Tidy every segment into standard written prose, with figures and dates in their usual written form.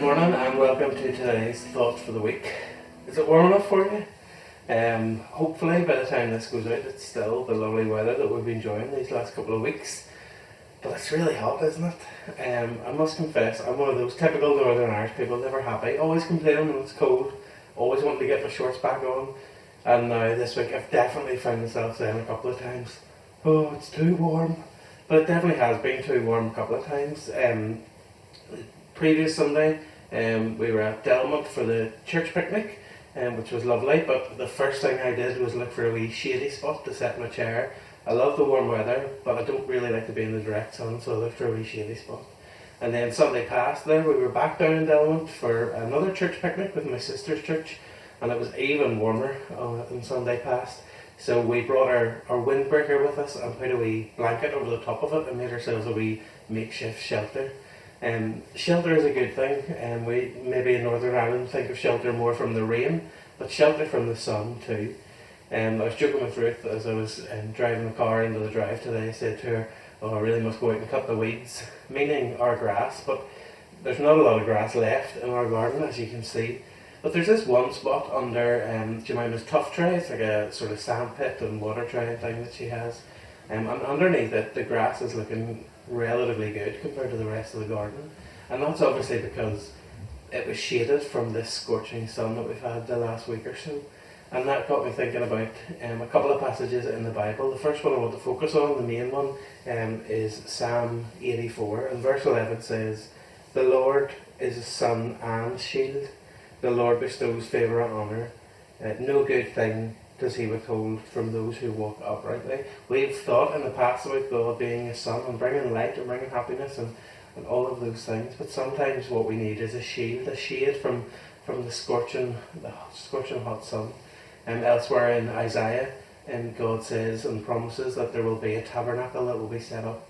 morning and welcome to today's thoughts for the week. Is it warm enough for you? Hopefully by the time this goes out it's still the lovely weather that we've been enjoying these last couple of weeks. But it's really hot, isn't it? I must confess, I'm one of those typical Northern Irish people, never happy, always complaining when it's cold, always wanting to get my shorts back on. And now this week I've definitely found myself saying a couple of times, oh, it's too warm. But it definitely has been too warm a couple of times. Previous Sunday, we were at Delmont for the church picnic, which was lovely, but the first thing I did was look for a wee shady spot to sit in a chair. I love the warm weather, but I don't really like to be in the direct sun, so I looked for a wee shady spot. And then Sunday passed there, we were back down in Delmont for another church picnic with my sister's church, and it was even warmer on Sunday passed. So we brought our windbreaker with us and put a wee blanket over the top of it and made ourselves a wee makeshift shelter. Shelter is a good thing, and we maybe in Northern Ireland think of shelter more from the rain, but shelter from the sun too. I was joking with Ruth as I was driving the car into the drive today. I said to her, oh, I really must go out and cut the weeds, meaning our grass, but there's not a lot of grass left in our garden, as you can see. But there's this one spot under Jemima's tuff tray. It's like a sort of sand pit and water tray thing that she has. And underneath it, the grass is looking relatively good compared to the rest of the garden. And that's obviously because it was shaded from this scorching sun that we've had the last week or so. And that got me thinking about a couple of passages in the Bible. The first one I want to focus on, the main one, is Psalm 84. And verse 11 says, "The Lord is a sun and shield. The Lord bestows favour and honour. No good thing does he withhold from those who walk uprightly." We've thought in the past about God being a sun and bringing light and bringing happiness and all of those things. But sometimes what we need is a shield, a shade from the scorching hot sun. And elsewhere in Isaiah, God says and promises that there will be a tabernacle that will be set up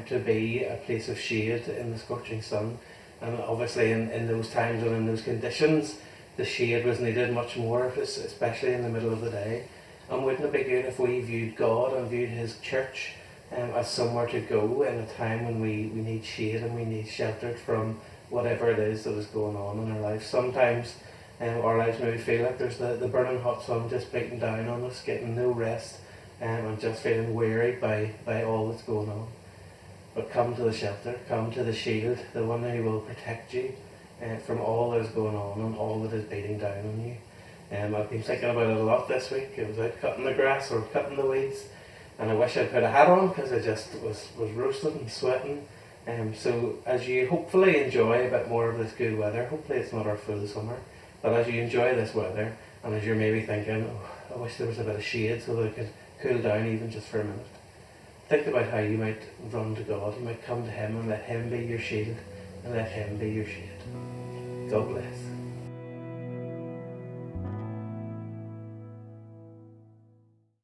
to be a place of shade in the scorching sun. And obviously in those times and in those conditions, the shade was needed much more, especially in the middle of the day. And wouldn't it be good if we viewed God and viewed his church as somewhere to go in a time when we need shade and we need shelter from whatever it is that is going on in our lives. Sometimes our lives maybe feel like there's the burning hot sun just beating down on us, getting no rest, and just feeling weary by all that's going on. But come to the shelter, come to the shield, the one who will protect you from all that is going on and all that is beating down on you. I've been thinking about it a lot this week. I was out cutting the grass or cutting the weeds, and I wish I'd put a hat on because I just was roasted and sweating. So as you hopefully enjoy a bit more of this good weather, hopefully it's not our full summer, but as you enjoy this weather and as you're maybe thinking, oh, I wish there was a bit of shade so that I could cool down even just for a minute, think about how you might run to God. You might come to him and let him be your shield and let him be your shade. God bless.